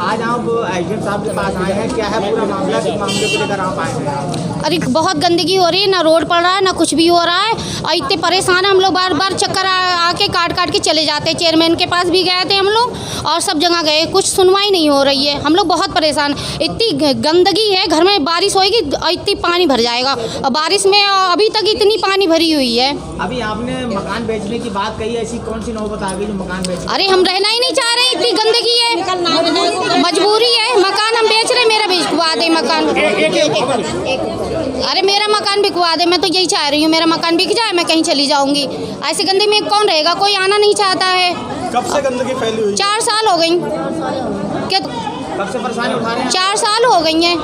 आज आप एसडीएम साहब के पास आए हैं, क्या है पूरा मामला, किस मामले को लेकर आप आए हैं? अरे बहुत गंदगी हो रही है, ना रोड पड़ रहा है ना कुछ भी हो रहा है और इतने परेशान हम लोग बार बार चक्कर आके काट के चले जाते हैं। चेयरमैन के पास भी गए थे हम लोग और सब जगह गए, कुछ सुनवाई नहीं हो रही है। हम लोग बहुत परेशान, इतनी गंदगी है, घर में बारिश होएगी और इतनी पानी भर जाएगा और बारिश में अभी तक इतनी पानी भरी हुई है। अभी आपने मकान बेचने की बात कही, ऐसी कौन सी नौबत आ गई जो मकान बेच? अरे हम रहना ही नहीं चाह रहे, इतनी गंदगी है, मजबूरी है। मकान हम बेच रहे, मेरा बिकवा दे मकान। अरे मेरा मकान बिकवा दे, मैं तो यही चाह रही हूँ, मेरा मकान बिक जाए, मैं कहीं चली जाऊंगी। ऐसी गंदगी में कौन रहेगा, कोई आना नहीं चाहता है। कब से गंदगी फैली हुई? 4 साल हो गई। क्या कब से परेशानी उठा रहे हैं? 4 साल हो गई हैं।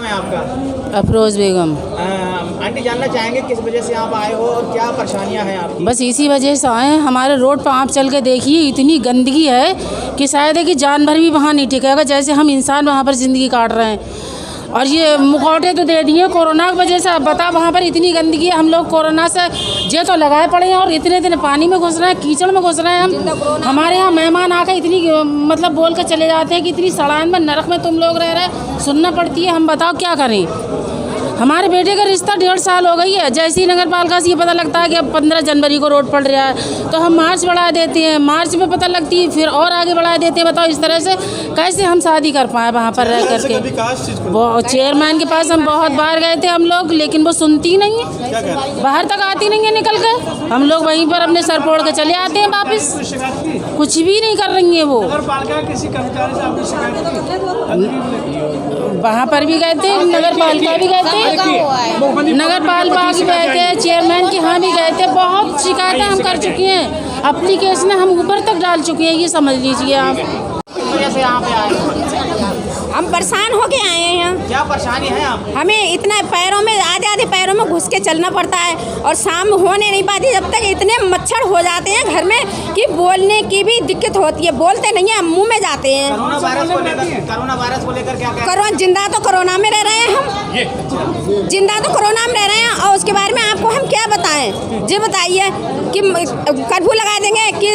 आपका? अफरोज़ बेगम। आंटी जानना चाहेंगे किस वजह से आप आए हो और क्या परेशानियां हैं आपकी? बस इसी वजह से आए हैं। हमारे रोड पर आप चल के देखिए, इतनी गंदगी है कि शायद है कि जानवर भी वहाँ नहीं टिकेगा, जैसे हम इंसान वहाँ पर ज़िंदगी काट रहे हैं। और ये मुखौटे तो दे दिए कोरोना की वजह से। अब बता, वहाँ पर इतनी गंदगी है, हम लोग कोरोना से जे तो लगाए पड़े हैं और इतने दिन पानी में घुस रहे हैं, कीचड़ में घुस रहे हैं। हम हमारे यहाँ मेहमान आकर इतनी मतलब बोल कर चले जाते हैं कि इतनी सड़ान में नरक में तुम लोग रह रहे, सुनना पड़ती है। हम बताओ क्या करें। हमारे बेटे का रिश्ता 1.5 साल हो गई है। जैसे ही नगर पालिका से ये पता लगता है कि अब 15 जनवरी को रोड पड़ रहा है तो हम मार्च बढ़ा देते हैं, मार्च में पता लगती है फिर और आगे बढ़ा देते हैं। बताओ इस तरह से कैसे हम शादी कर पाए वहाँ पर रह करके। वो चेयरमैन के पास हम बहुत बार गए थे हम लोग, लेकिन वो सुनती नहीं है, बाहर तक आती नहीं है निकल कर। हम लोग वहीं पर अपने सर फोड़ के चले आते हैं वापस, कुछ भी नहीं कर रही है वो। वहाँ पर भी गए थे, नगर पालिका भी गए थे, नगर पालिका भी गए थे, चेयरमैन के यहाँ भी गए थे। बहुत शिकायतें हम कर चुकी हैं, एप्लीकेशन हम ऊपर तक डाल चुके हैं, ये समझ लीजिए आप। से यहाँ पे आए? हम परेशान होके आए हैं यहाँ। क्या परेशानी है आप? हमें इतना पैरों में आधे पैरों में घुस के चलना पड़ता है और शाम होने नहीं पाती जब तक इतने मच्छर हो जाते हैं घर में कि बोलने की भी दिक्कत होती है। बोलते नहीं है, मुंह में जाते हैं। कोरोना वायरस को लेकर क्या? कोरोना जिंदा तो कोरोना में रह रहे हैं हम, जिंदा तो कोरोना में रह रहे हैं। और उसके बारे में आपको हम क्या बताएं? जी बताइए कि कर्फ्यू लगा देंगे कि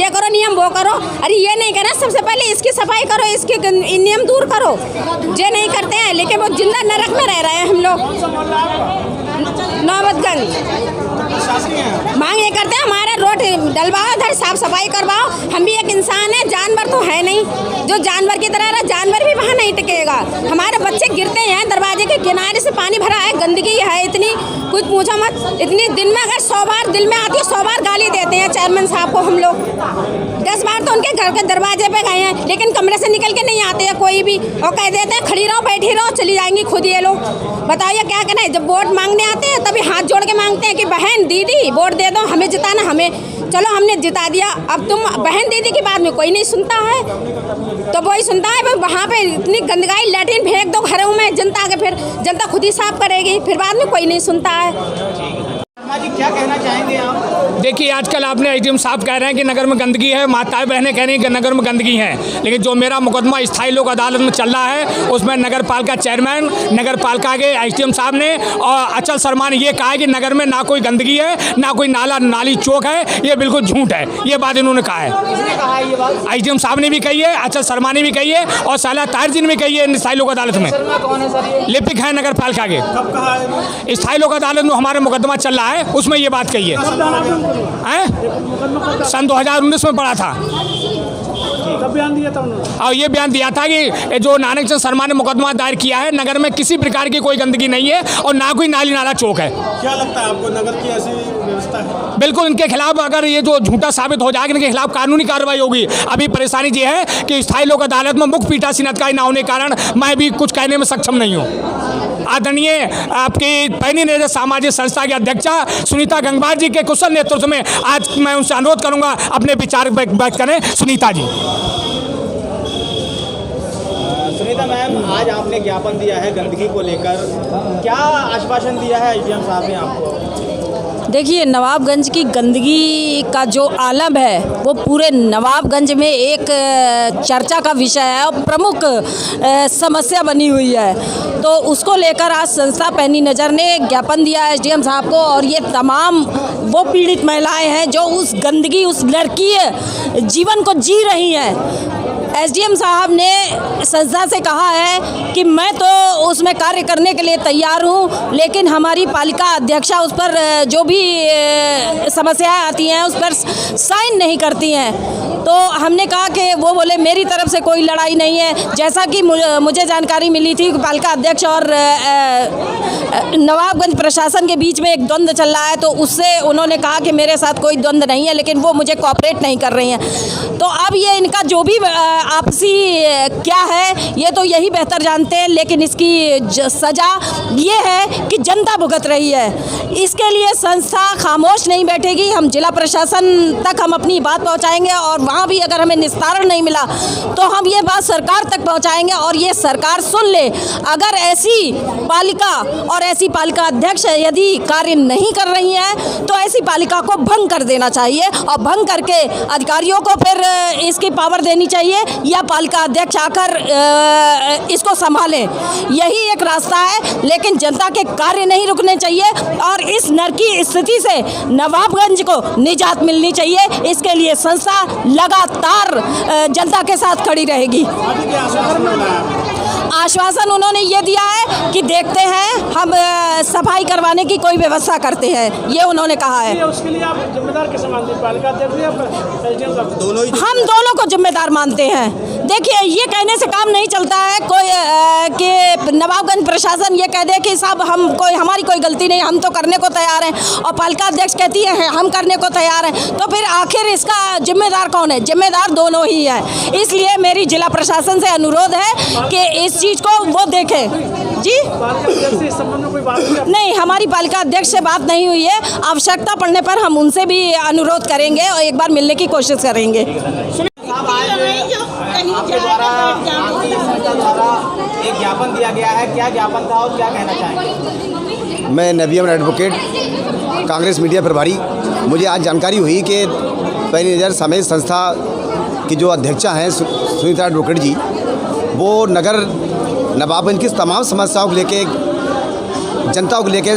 ये करो नियम वो करो। अरे ये नहीं करना, सबसे पहले इसकी सफाई करो, इसके नियम दूर करो। ये नहीं करते हैं, लेकिन वो जिंदा नरक में रह रहे हैं हम लोग। नौबतगंज मांग ये करते हैं, हमारा रोड डलवाओ, इधर साफ सफाई करवाओ। हम भी एक इंसान है, जानवर तो है नहीं जो जानवर की तरह रहा। जानवर भी वहाँ नहीं टिकेगा। हमारे बच्चे गिरते हैं, दरवाजे के किनारे से पानी भरा है, गंदगी है इतनी, कुछ पूछो मत। इतनी दिन में अगर 100 बार दिल में आती है, 100 बार गाली देते हैं चेयरमैन साहब को हम लोग। 10 बार तो उनके घर के दरवाजे पे गए हैं, लेकिन कमरे से निकल के नहीं आते हैं कोई भी, और कह देते हैं खड़ी रहो बैठी रहो, चली जाएंगी खुद ये लोग। बताइए क्या करना है? जब वोट मांगने आते हैं तभी हाथ जोड़ के मांगते हैं कि बहन दीदी वोट दे दो, हमें जिताना। हमें चलो हमने जिता दिया, अब तुम बहन दीदी की बात में कोई नहीं सुनता है, तो वही सुनता है। वहाँ पे इतनी गंदगाई, लैट्रिन फेंक दो घरों में, जनता के फिर जनता खुद ही साफ करेगी, फिर बाद में कोई नहीं सुनता है। जी क्या कहना चाहेंगे आप? देखिए, आजकल आपने एसडीएम साहब कह रहे हैं कि नगर में गंदगी है, माताएं बहनें कह रही हैं कि नगर में गंदगी है, लेकिन जो मेरा मुकदमा स्थायी लोक अदालत में चल रहा है उसमें नगर पालिका चेयरमैन, नगर पालिका के एसडीएम साहब ने और अचल शर्मा ने ये कहा है कि नगर में ना कोई गंदगी है, ना कोई नाली चौक है। ये बिल्कुल झूठ है, ये बात इन्होंने कहा है। एसडीएम साहब ने भी कही है, अचल शर्मा ने भी कही है और साला ताहिर जी ने भी कही है स्थायी लोक अदालत में। लिपिक है नगर पालिका के। स्थायी लोक अदालत में हमारा मुकदमा चल रहा है, उसमें ये बात कही है। सन 2019 में पड़ा था। कब बयान दिया था उन्होंने? और ये बयान दिया था कि जो नानक चंद शर्मा ने मुकदमा दायर किया है, नगर में किसी प्रकार की कोई गंदगी नहीं है और ना कोई नाला चौक है। क्या लगता है आपको, नगर की ऐसी व्यवस्था है? बिल्कुल, इनके खिलाफ अगर ये जो झूठा साबित हो जाएगा, इनके खिलाफ कानूनी कार्रवाई होगी। अभी परेशानी ये है कि स्थायी लोक अदालत में मुख्य पीठासीन अधिकारी न होने के कारण मैं भी कुछ कहने में सक्षम नहीं हूँ। आदरणीय आपकी पैनी नजर सामाजिक संस्था की अध्यक्षा सुनीता गंगवार जी के कुशल नेतृत्व में आज मैं उनसे अनुरोध करूंगा अपने विचार व्यक्त करें। सुनीता जी। सुनीता मैम, आज आपने ज्ञापन दिया है गंदगी को लेकर, क्या आश्वासन दिया है एसडीएम साहब ने आपको? देखिए, नवाबगंज की गंदगी का जो आलम है वो पूरे नवाबगंज में एक चर्चा का विषय है और प्रमुख समस्या बनी हुई है। तो उसको लेकर आज संस्था पैनी नज़र ने ज्ञापन दिया है एसडीएम साहब को, और ये तमाम वो पीड़ित महिलाएं हैं जो उस गंदगी, उस नरकीय जीवन को जी रही हैं। एसडीएम साहब ने संस्था से कहा है कि मैं तो उसमें कार्य करने के लिए तैयार हूं, लेकिन हमारी पालिका अध्यक्षा उस पर जो भी समस्याएं आती हैं उस पर साइन नहीं करती हैं। तो हमने कहा कि वो बोले मेरी तरफ से कोई लड़ाई नहीं है। जैसा कि मुझे जानकारी मिली थी कि पालिका अध्यक्ष और नवाबगंज प्रशासन के बीच में एक द्वंद्व चल रहा है, तो उससे उन्होंने कहा कि मेरे साथ कोई द्वंद्व नहीं है, लेकिन वो मुझे कोऑपरेट नहीं कर रही हैं। तो अब ये इनका जो भी आपसी क्या है ये तो यही बेहतर जानते हैं, लेकिन इसकी सज़ा ये है कि जनता भुगत रही है। इसके लिए संस्था खामोश नहीं बैठेगी। हम जिला प्रशासन तक हम अपनी बात पहुंचाएंगे और वहां भी अगर हमें निस्तारण नहीं मिला तो हम ये बात सरकार तक पहुंचाएंगे और ये सरकार सुन ले। अगर ऐसी पालिका और ऐसी पालिका अध्यक्ष यदि कार्य नहीं कर रही हैं तो ऐसी पालिका को भंग कर देना चाहिए और भंग करके अधिकारियों को फिर इसकी पावर देनी चाहिए या पालिका अध्यक्ष आकर इसको संभालें। यही एक रास्ता है, लेकिन जनता के कार्य नहीं रुकने चाहिए और इस नरकी स्थिति से नवाबगंज को निजात मिलनी चाहिए। इसके लिए संस्था लगातार जनता के साथ खड़ी रहेगी। आश्वासन उन्होंने ये दिया है कि देखते हैं, हम सफाई करवाने की कोई व्यवस्था करते हैं, ये उन्होंने कहा है। उसके लिए आप जिम्मेदार कैसे मानते हैं, पालिका अध्यक्ष या एसडीएम साहब? दोनों ही। हम दोनों को जिम्मेदार मानते हैं। देखिए, ये कहने से काम नहीं चलता है कोई कि नवाबगंज प्रशासन ये कह दे कि साहब हमारी कोई गलती नहीं, हम तो करने को तैयार हैं, और पालिका अध्यक्ष कहती है हम करने को तैयार हैं, तो फिर आखिर इसका जिम्मेदार कौन है? जिम्मेदार दोनों ही है। इसलिए मेरी जिला प्रशासन से अनुरोध है कि इस चीज़ को वो देखें। जी, इस संबंध में कोई बात नहीं, हमारी पालिका अध्यक्ष से बात नहीं हुई है। आवश्यकता पड़ने पर हम उनसे भी अनुरोध करेंगे और एक बार मिलने की कोशिश करेंगे। आपके द्वारा आपकी संस्था द्वारा एक ज्ञापन दिया गया है, क्या ज्ञापन था और क्या कहना चाहेंगे? मैं नबी अहमद एडवोकेट, कांग्रेस मीडिया प्रभारी। मुझे आज जानकारी हुई कि पैनी नज़र सामाजिक संस्था की जो अध्यक्षा हैं सुनीता एडवोकेट जी, वो नगर नवाबगंज की तमाम समस्याओं को लेके, जनता को लेके,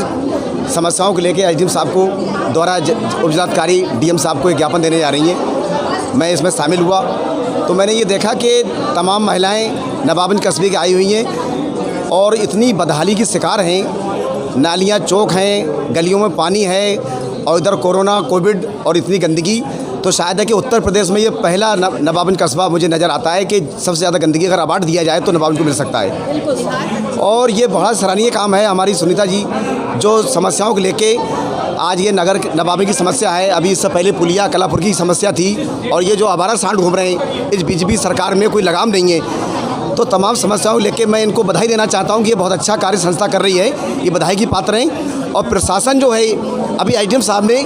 समस्याओं को लेके एसडीएम साहब को द्वारा उपजिलाधिकारी डीएम साहब को एक ज्ञापन देने जा रही हैं। मैं इसमें शामिल हुआ तो मैंने ये देखा कि तमाम महिलाएं नवाबगंज कस्बे की आई हुई हैं और इतनी बदहाली की शिकार हैं। नालियाँ चौक हैं, गलियों में पानी है और इधर कोरोना कोविड और इतनी गंदगी। तो शायद है कि उत्तर प्रदेश में ये पहला नवाबगंज कस्बा मुझे नज़र आता है कि सबसे ज़्यादा गंदगी अगर अवार्ड दिया जाए तो नवाबगंज को मिल सकता है। और ये बहुत सराहनीय काम है हमारी सुनीता जी, जो समस्याओं को लेके आज ये नगर नवाबगंज की समस्या है। अभी इससे पहले पुलिया कलापुर की समस्या थी और ये जो आवारा सांड घूम रहे हैं, इस बीजेपी सरकार में कोई लगाम नहीं है। तो तमाम समस्याओं को लेके मैं इनको बधाई देना चाहता हूँ कि ये बहुत अच्छा कार्य संस्था कर रही है, ये बधाई की पात्र हैं। और प्रशासन जो है, अभी एसडीएम साहब ने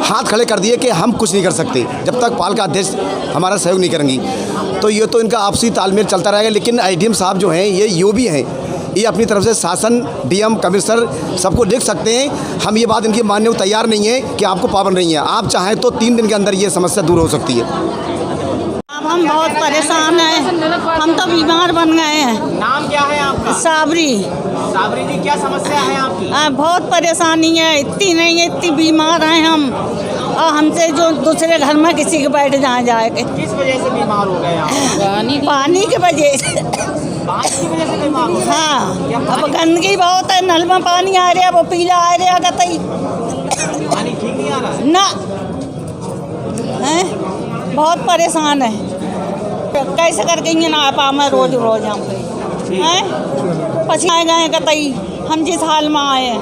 हाथ खड़े कर दिए कि हम कुछ नहीं कर सकते जब तक पालिका अध्यक्ष हमारा सहयोग नहीं करेंगी। तो ये तो इनका आपसी तालमेल चलता रहेगा। लेकिन एसडीएम साहब जो हैं ये भी हैं, ये अपनी तरफ से शासन, डीएम, कमिश्नर सबको लिख सकते हैं। हम ये बात इनकी मानने को तैयार नहीं है कि आपको पाबंद नहीं है। आप चाहें तो 3 दिन के अंदर ये समस्या दूर हो सकती है। अब हम बहुत परेशान हैं, हम तो बीमार बन गए हैं। नाम क्या है आपका? साबरी। साबरी जी, क्या समस्या है आपकी? बहुत परेशानी है, इतनी नहीं है, इतनी बीमार हैं हम। और हमसे जो दूसरे घर में किसी के बैठ जाए किस वजह से बीमार हो गए आप? पानी की वजह से। पानी की वजह से बीमार हो गए? हाँ, अब गंदगी बहुत है, नल में पानी आ रहा है, वो पीला आ रहा है, कतई पानी ठीक नहीं आ रहा है? ना हैं, बहुत परेशान है। कैसे करके ये ना पा मैं रोज हम हैं, पछाए गए कतई हम जिस हाल में आए हैं।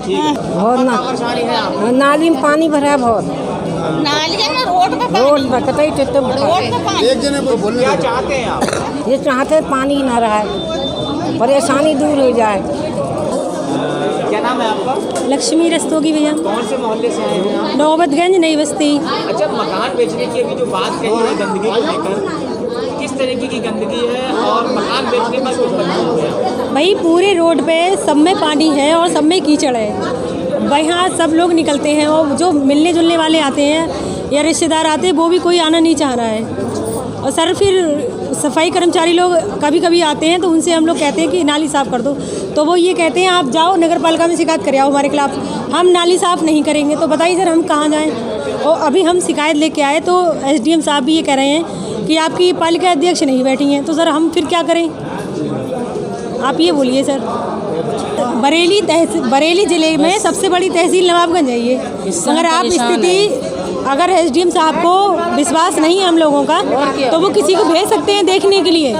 बहुत ना परेशानी है आपको? नाली में पानी भरा है, बहुत नाली में रोड पे रोड पर कतई टिट्टो रोड पे पानी। क्या चाहते हैं आप? ये चाहते हैं पानी ना रहा, परेशानी दूर हो जाए। क्या नाम है आपका? लक्ष्मी रस्तोगी भैया, कौन से मोहल्ले से आए हैं आप? नौबतगंज नई बस्ती। अच्छा, मकान बेचने की अभी जो बात कही है गंदगी को लेकर, किस तरीके की गंदगी है और मकान बेचने का कुछ मजबूर हुआ है? भाई पूरे रोड पे सब में पानी है और सब में कीचड़ है। यहाँ सब लोग निकलते हैं और जो मिलने जुलने वाले आते हैं या रिश्तेदार आते हैं वो भी कोई आना नहीं चाह रहा है। और सर फिर सफाई कर्मचारी लोग कभी कभी आते हैं तो उनसे हम लोग कहते हैं कि नाली साफ़ कर दो, तो वो ये कहते हैं आप जाओ नगर पालिका में शिकायत करे आओ हमारे खिलाफ, हम नाली साफ़ नहीं करेंगे। तो बताइए सर हम कहाँ जाएँ? और अभी हम शिकायत लेके आए तो SDM साहब भी ये कह रहे हैं कि आपकी पालिका अध्यक्ष नहीं बैठी हैं, तो सर हम फिर क्या करें? आप ये बोलिए सर। बरेली ज़िले में सबसे बड़ी तहसील नवाबगंज है ये। अगर आप अगर SDM साहब को विश्वास नहीं है हम लोगों का तो वो किसी को भेज सकते हैं देखने के लिए,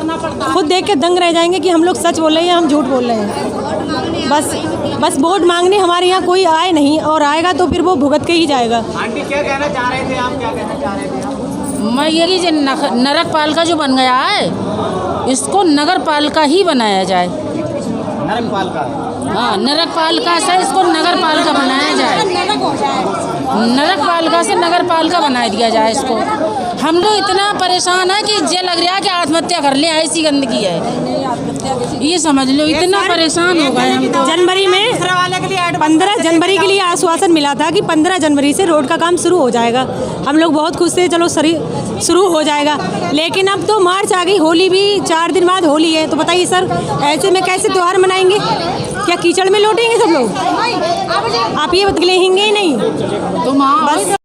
खुद देख के दंग रह जाएंगे कि हम लोग सच बोल रहे हैं या हम झूठ बोल रहे हैं। बस वोट मांगने हमारे यहाँ कोई आए नहीं, और आएगा तो फिर वो भुगत के ही जाएगा। आंटी क्या कहना चाह रहे थे आप? क्या कहना चाह रहे थे आप? मैं यही जो नगर पालिका जो बन गया है इसको नगर पालिका ही बनाया जाए। नगर पालिका? हाँ, नगर पालिका से इसको नगर पालिका बनाया जाए। नगर पालिका से नगर पालिका बना दिया जाए इसको। हम लोग इतना परेशान है कि ये लग रहा है कि आत्महत्या कर ले, ऐसी गंदगी है। ये समझ लो इतना परेशान हो गए हम तो। जनवरी में 15 जनवरी के लिए आश्वासन मिला था कि 15 जनवरी से रोड का काम शुरू हो जाएगा। हम लोग बहुत खुश थे, चलो शुरू हो जाएगा। लेकिन अब तो मार्च आ गई, होली भी 4 दिन बाद होली है। तो बताइए सर ऐसे में कैसे त्यौहार मनाएंगे? क्या कीचड़ में लौटेंगे सब लोग? आप ये बतलेंगे ही नहीं। तुम बस